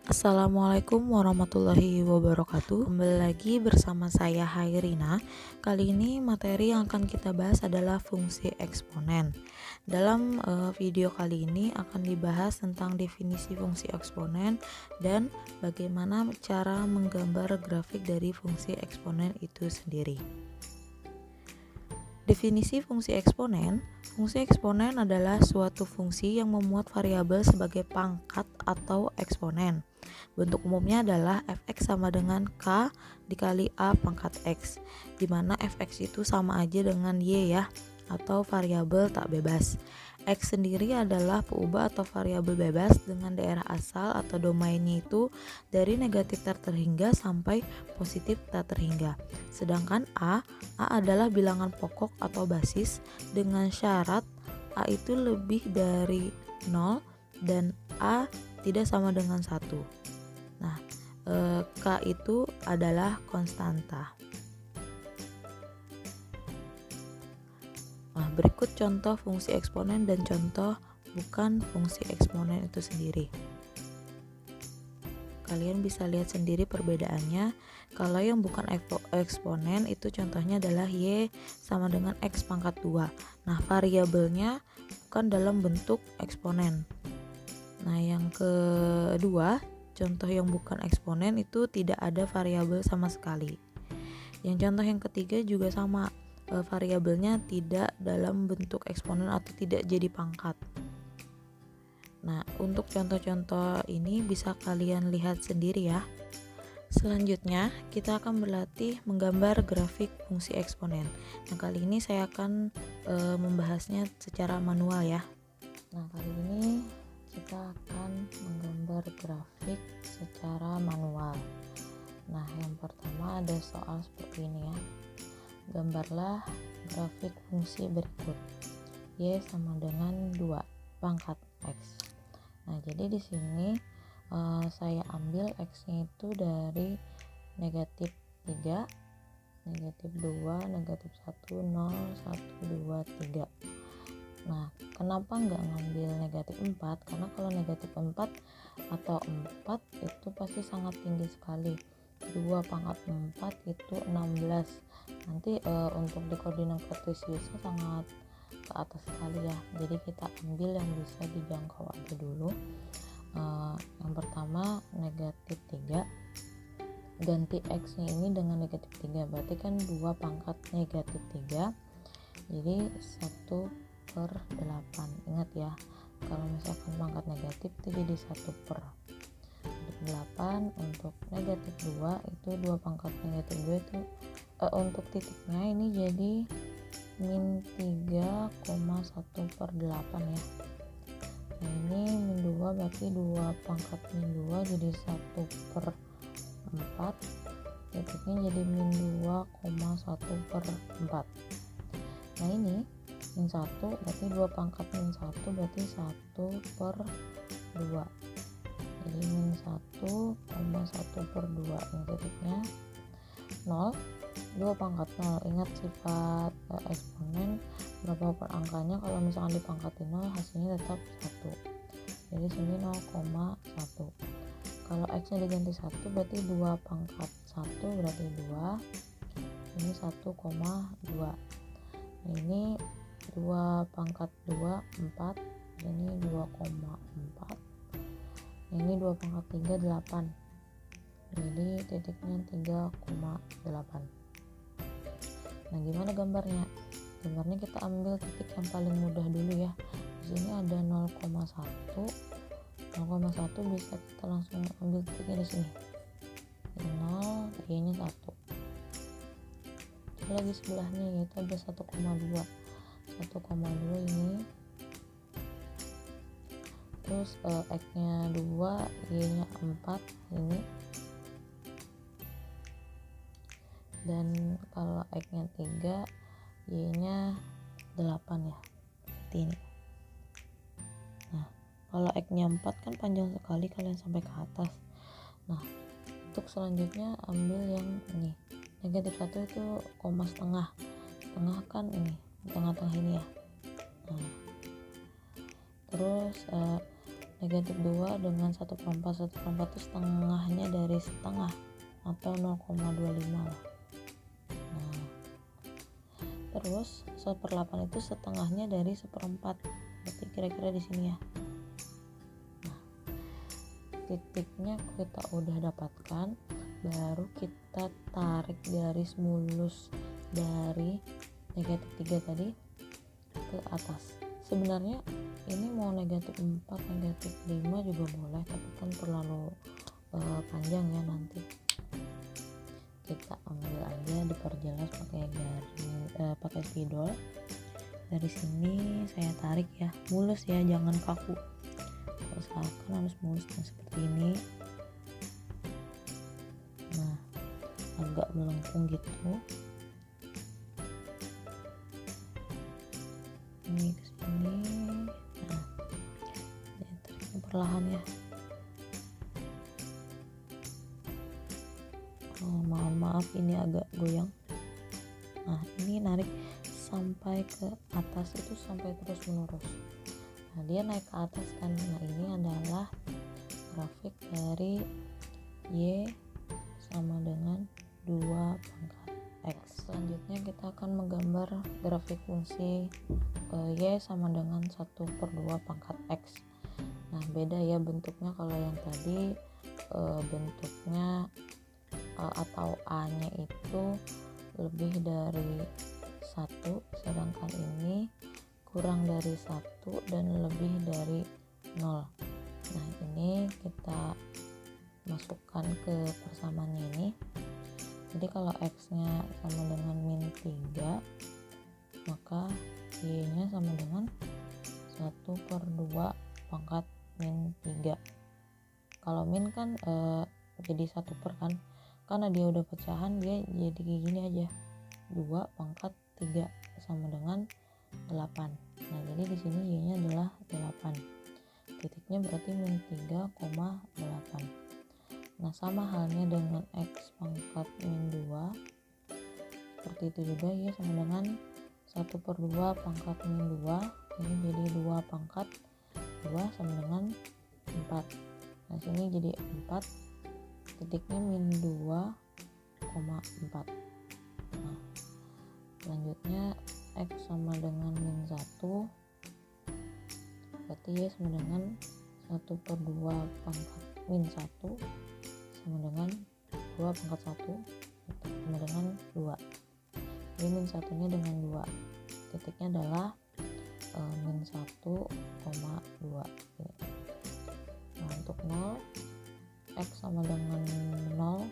Assalamualaikum warahmatullahi wabarakatuh. Kembali lagi bersama saya Hairina. Kali ini materi yang akan kita bahas adalah fungsi eksponen. Dalam video kali ini akan dibahas tentang definisi fungsi eksponen dan bagaimana cara menggambar grafik dari fungsi eksponen itu sendiri. Definisi fungsi eksponen. Fungsi eksponen adalah suatu fungsi yang memuat variabel sebagai pangkat atau eksponen. Bentuk umumnya adalah fx sama dengan k dikali a pangkat x, di mana fx itu sama aja dengan y ya, atau variabel tak bebas. X sendiri adalah peubah atau variabel bebas dengan daerah asal atau domainnya itu dari negatif tak terhingga sampai positif tak terhingga. Sedangkan A adalah bilangan pokok atau basis dengan syarat A itu lebih dari 0 dan A tidak sama dengan 1. Nah, K itu adalah konstanta. Nah, berikut contoh fungsi eksponen dan contoh bukan fungsi eksponen itu sendiri. Kalian bisa lihat sendiri perbedaannya. Kalau yang bukan eksponen itu contohnya adalah y sama dengan x pangkat 2. Nah, variabelnya bukan dalam bentuk eksponen. Nah, yang kedua, contoh yang bukan eksponen itu tidak ada variabel sama sekali. Yang contoh yang ketiga juga sama, variabelnya tidak dalam bentuk eksponen atau tidak jadi pangkat. Nah, untuk contoh-contoh ini bisa kalian lihat sendiri ya. Selanjutnya, kita akan berlatih menggambar grafik fungsi eksponen. Nah, kali ini saya akan membahasnya secara manual ya. Nah, kali ini kita akan menggambar grafik secara manual. Nah, yang pertama ada soal seperti ini ya. Gambarlah grafik fungsi berikut. Y sama dengan 2 pangkat X. Nah, jadi di sini saya ambil X-nya itu dari negatif 3, negatif 2, negatif 1, 0, 1, 2, 3. Nah, kenapa nggak ngambil negatif 4? Karena kalau negatif 4 atau 4 itu pasti sangat tinggi sekali. 2 pangkat 4 itu 16. Nanti untuk di koordinat kartesiusnya sangat ke atas sekali ya. Jadi kita ambil yang bisa dijangkau aja dulu. Yang pertama negatif 3, ganti x nya ini dengan negatif 3, berarti kan 2 pangkat negatif 3, jadi 1/8. Ingat ya, kalau misalkan pangkat negatif itu jadi 1/8. Untuk negatif 2 itu 2 pangkat negatif 2 itu untuk titiknya ini jadi min 3,1/8 ya. Nah, ini min 2 berarti 2 pangkat min 2 jadi 1/4, titiknya jadi min 2,1/4. Nah, ini min 1 berarti 2 pangkat min 1 berarti 1/2, jadi min 1,1/2. Ini titiknya 0, 2 pangkat 0. Ingat sifat eksponen, berapa per angkanya, kalau misalkan dipangkatin 0 hasilnya tetap 1. Jadi sini 0,1. Kalau x nya diganti 1 berarti 2 pangkat 1 berarti 2, ini 1,2. Nah, ini 2 pangkat 2 4, ini 2,4. Ini 2 pangkat 3 8, jadi titiknya 3,8. Nah, gimana gambarnya? Gambarnya kita ambil titik yang paling mudah dulu ya. Di sini ada 0,1. 0,1 bisa kita langsung ambil titiknya di sini. 0, y-nya 1. Terus lagi sebelahnya yaitu ada 1,2. 1,2 ini. Terus x-nya 2, y-nya 4 ini. Dan kalau x-nya 3, y-nya 8 ya, seperti ini. Nah, kalau x-nya 4 kan panjang sekali, kalian sampai ke atas. Nah, untuk selanjutnya ambil yang ini. Negatif 1 itu koma setengah. Setengah kan ini, tengah-tengah ini ya. Nah, terus negatif 2 dengan 1/4 itu setengahnya dari setengah atau 0,25 lah. Nah, terus 1/8 itu setengahnya dari 1/4, berarti kira-kira di sini ya. Nah, titiknya kita udah dapatkan, baru kita tarik garis mulus dari negatif 3 tadi ke atas. Sebenarnya ini mau negatif 4, negatif 5 juga boleh, tapi kan terlalu panjang ya, nanti kita ambil aja diperjelas pakai pakai spidol. Dari sini saya tarik ya, mulus ya, jangan kaku, usahakan harus mulus. Nah, seperti ini. Nah, agak melengkung gitu. Ini ke sini. Nah, tariknya perlahan ya. Maaf ini agak goyang. Nah, ini narik sampai ke atas, itu sampai terus menerus. Nah, dia naik ke atas kan. Nah, ini adalah grafik dari Y sama dengan 2 pangkat X. Selanjutnya kita akan menggambar grafik fungsi Y sama dengan 1/2 pangkat X. Nah, beda ya bentuknya. Kalau yang tadi bentuknya atau A-nya itu lebih dari 1, sedangkan ini kurang dari 1 dan lebih dari 0. Nah, ini kita masukkan ke persamaannya ini. Jadi kalau X-nya sama dengan -3, maka Y-nya sama dengan 1/2 pangkat -3. Kalau min kan jadi 1 per kan, karena dia udah pecahan, dia jadi kayak gini aja, 2 pangkat 3 sama dengan 8. Nah, jadi di sini Y-nya adalah 8. Titiknya berarti -3,8. Nah, sama halnya dengan X pangkat -2, seperti itu juga Y sama dengan 1/2 pangkat -2. Ini jadi 2 pangkat 2 sama dengan 4. Nah, sini jadi 4, titiknya -2,4. Nah, selanjutnya X sama dengan -1, berarti Y sama dengan 1/2 pangkat -1 sama dengan 2 pangkat 1 sama dengan 2. Jadi -1-nya dengan 2, titiknya adalah -1,2. Nah, untuk 0, X sama dengan 0,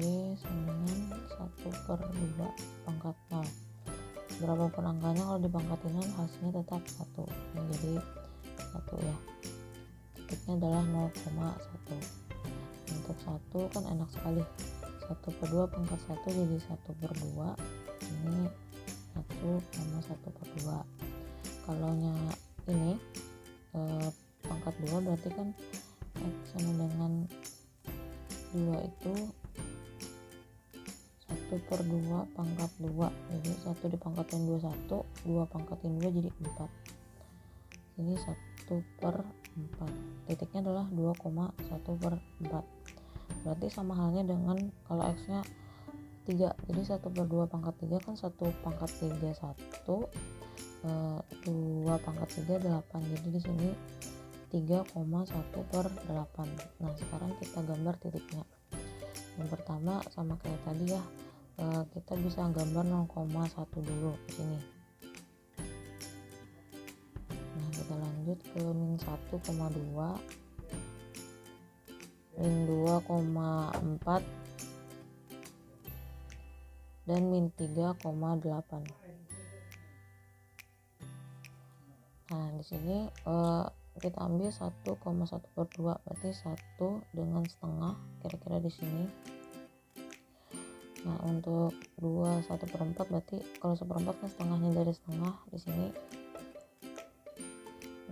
Y sama dengan 1/2 pangkat 0. Berapapun angkanya, kalau dipangkatin hasilnya tetap 1, jadi 1 ya. Titiknya adalah 0,1. Untuk 1 kan enak sekali, 1/2 pangkat 1 jadi 1/2, ini 1,1/2. kalau ini pangkat 2 berarti kan X sama dengan 2 itu 1/2 pangkat 2, jadi 1 dipangkatin 2 1, 2 pangkatin 2 jadi 4. Ini 1/4, titiknya adalah 2,1/4. Berarti sama halnya dengan kalau X nya 3, jadi 1/2 pangkat 3 kan 1 pangkat 3 1, 2 pangkat 3 8, jadi di sini 3,1/8. Nah, sekarang kita gambar titiknya. Yang pertama sama kayak tadi ya, kita bisa gambar 0,1 dulu di sini. Nah, kita lanjut ke -1,2, -2,4 dan -3,8. Nah, di sini kita ambil 1,1/2, berarti 1 dengan setengah, kira-kira di sini. Nah, untuk 2 1/4, berarti kalau 1/4 kan setengahnya dari setengah di sini.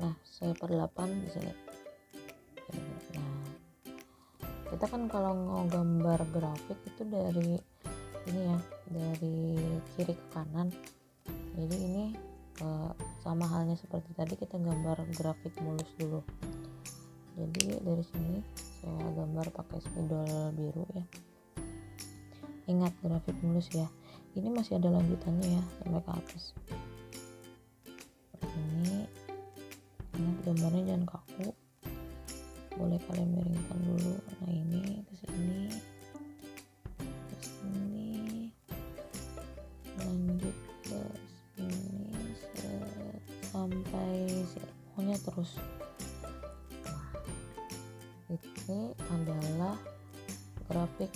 Nah, 1/8 di sini. Nah, kita kan kalau mau gambar grafik itu dari ini ya, dari kiri ke kanan. Jadi ini sama halnya seperti tadi, kita gambar grafik mulus dulu. Jadi dari sini saya gambar pakai spidol biru ya. Ingat grafik mulus ya, ini masih ada lanjutannya ya sampai ke atas. Ini ingat gambarnya jangan kaku, boleh kalian miringkan dulu. Nah ini ke sini, lanjut ke sini sampai sini, pokoknya terus. Nah, ini adalah grafik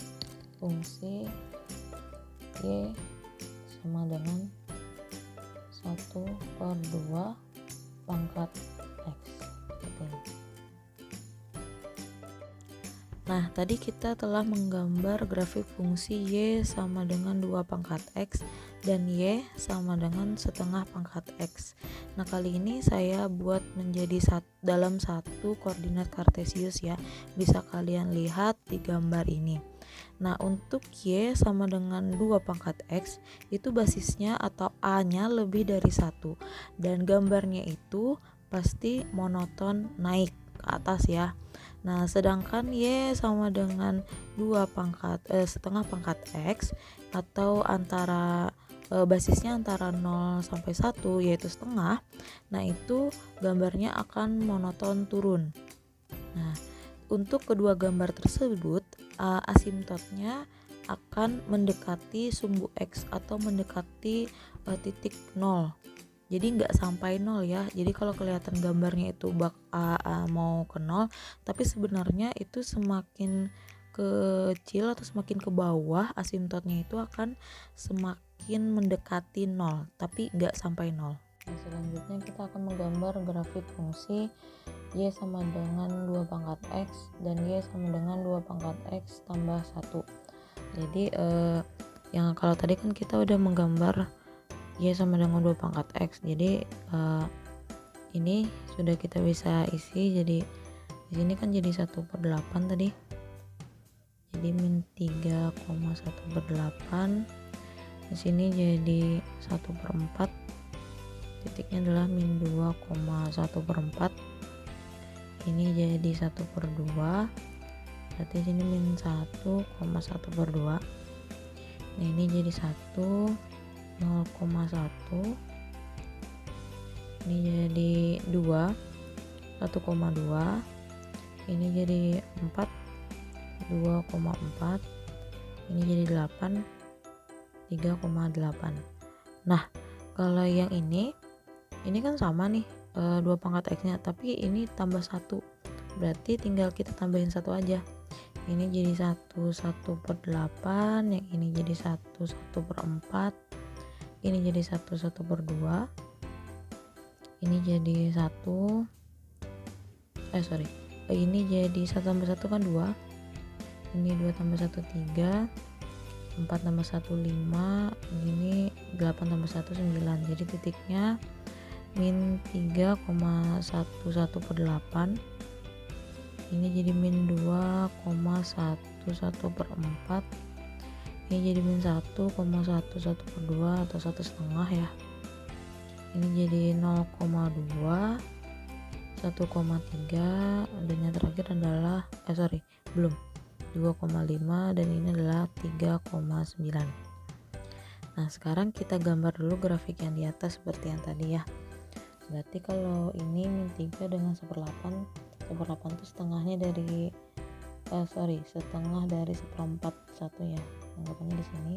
fungsi Y sama dengan 1/2 pangkat X. Nah, tadi kita telah menggambar grafik fungsi Y sama dengan 2 pangkat X dan Y sama dengan setengah pangkat X. Nah, kali ini saya buat menjadi dalam satu koordinat kartesius ya. Bisa kalian lihat di gambar ini. Nah, untuk Y sama dengan 2 pangkat X itu basisnya atau A-nya lebih dari 1. Dan gambarnya itu pasti monoton naik ke atas ya. Nah, sedangkan Y sama dengan 2 setengah pangkat X atau antara basisnya antara 0 sampai 1 yaitu setengah. Nah, itu gambarnya akan monoton turun. Nah, untuk kedua gambar tersebut asimptotnya akan mendekati sumbu X atau mendekati titik 0. Jadi nggak sampai 0 ya. Jadi kalau kelihatan gambarnya itu mau ke 0, tapi sebenarnya itu semakin kecil atau semakin ke bawah asimptotnya itu akan semakin mendekati 0, tapi nggak sampai 0. Nah, selanjutnya kita akan menggambar grafik fungsi Y sama dengan 2 pangkat X dan Y sama dengan 2 pangkat X tambah 1. Jadi yang kalau tadi kan kita udah menggambar Y sama dengan 2 pangkat X. Jadi ini sudah kita bisa isi. Jadi di sini kan jadi 1/8 tadi. Jadi min 3,1/8. Di sini jadi 1/4. Titiknya adalah min 2,1/4. Ini jadi 1/2. Berarti sini min 1,1/2. Nah, ini jadi 0,1. Ini jadi 2, 1,2. Ini jadi 4, 2,4. Ini jadi 8, 3,8. Nah, kalau yang ini kan sama nih 2 pangkat X nya, tapi ini tambah 1, berarti tinggal kita tambahin 1 aja. Ini jadi 1/8, yang ini jadi 1/4, ini jadi 1/2, ini jadi 1, ini jadi 1 tambah 1 kan 2, ini 2 tambah 1 3, 4 tambah 1 5, ini 8 tambah 1 9. Jadi titiknya min 3,11/8. Ini jadi min 2,11/4. Ini jadi min 1,11/2 atau 1/2 ya. Ini jadi 0,2, 1,3, dan yang terakhir adalah 2,5, dan ini adalah 3,9. Nah, sekarang kita gambar dulu grafik yang di atas seperti yang tadi ya. Berarti kalau ini min 3 dengan 1/8 itu setengahnya dari setengah dari 1/4 1 ya, anggapannya di sini.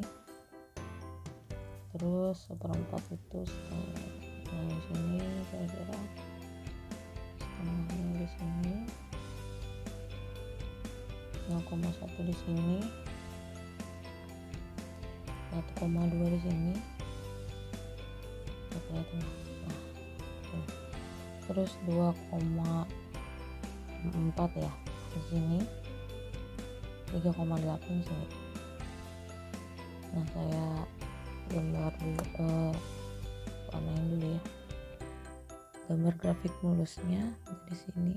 Terus 1/4 itu setengah, nah di sini kira-kira setengahnya di sini, 0,1 di sini, 1,2 di sini. Kelihatan. Nah, terus 2,4 ya di sini, 3,8 di sini. Nah, saya gambar dulu, warnain dulu ya, gambar grafik mulusnya di sini.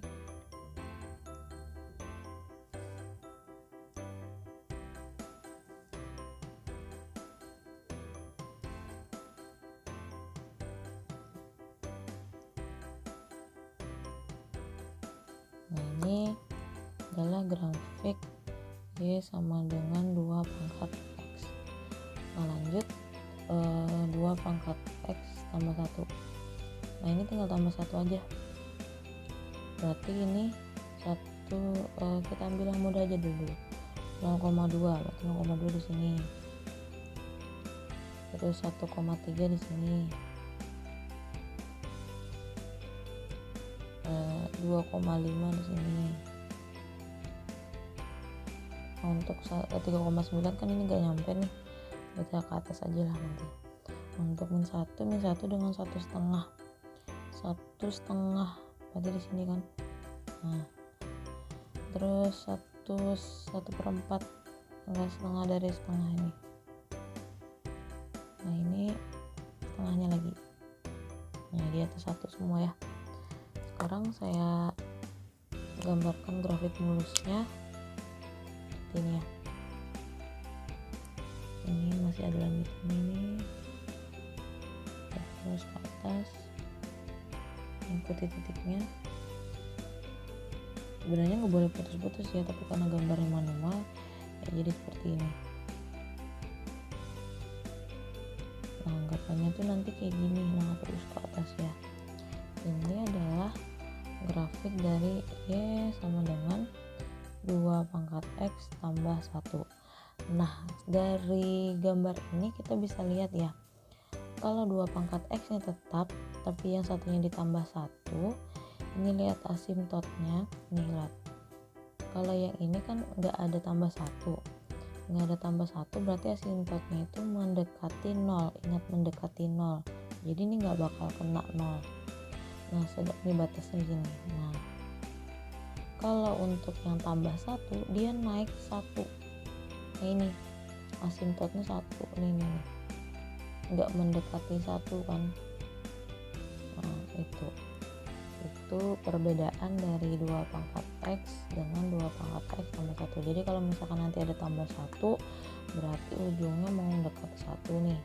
Nah, ini adalah grafik Y sama dengan 2 pangkat X. Nah, lanjut 2 pangkat X tambah 1. Nah, ini tinggal tambah 1 aja. Berarti ini kita ambil yang mudah aja dulu. 0,2, berarti 0,2 di sini. Terus 1,3 di sini. 2,5 di sini. Untuk 3,9 kan ini gak nyampe nih, kita ke atas aja lah nanti. Untuk min 1 dengan 1,5 berarti di sini kan. Nah, terus 1/4 enggak setengah dari setengah ini. Nah, ini setengahnya lagi. Nah, di atas 1 semua ya. Sekarang saya gambarkan grafik mulusnya seperti ini ya. Ini masih ada lanjutan ini, terus ke atas, ikuti titiknya. Sebenarnya nggak boleh putus-putus ya, tapi karena gambarnya manual ya jadi seperti ini. Nah, anggapannya tuh nanti kayak gini, nah terus ke atas ya. Ini adalah grafik dari Y sama dengan 2 pangkat X tambah 1. Nah, dari gambar ini kita bisa lihat ya, kalau 2 pangkat X nya tetap, tapi yang satunya ditambah 1, ini lihat asimtotnya, nih lihat. Kalau yang ini kan nggak ada tambah 1, berarti asimtotnya itu mendekati 0, ingat mendekati 0, jadi ini nggak bakal kena 0. Nah, ini batasnya gini. Nah, kalau untuk yang tambah 1, dia naik 1. Nah, ini asimtotnya 1 nih, nggak mendekati 1 kan. Nah, itu perbedaan dari 2 pangkat X dengan 2 pangkat X tambah 1. Jadi kalau misalkan nanti ada tambah 1, berarti ujungnya mau mendekati 1 nih.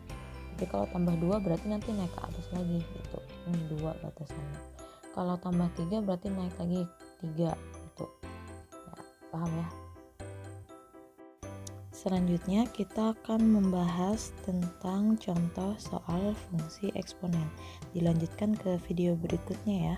Tapi kalau tambah 2 berarti nanti naik ke atas lagi gitu. Ini 2 batasannya. Kalau tambah 3 berarti naik lagi 3 gitu. Ya, paham ya? Selanjutnya kita akan membahas tentang contoh soal fungsi eksponen. Dilanjutkan ke video berikutnya ya.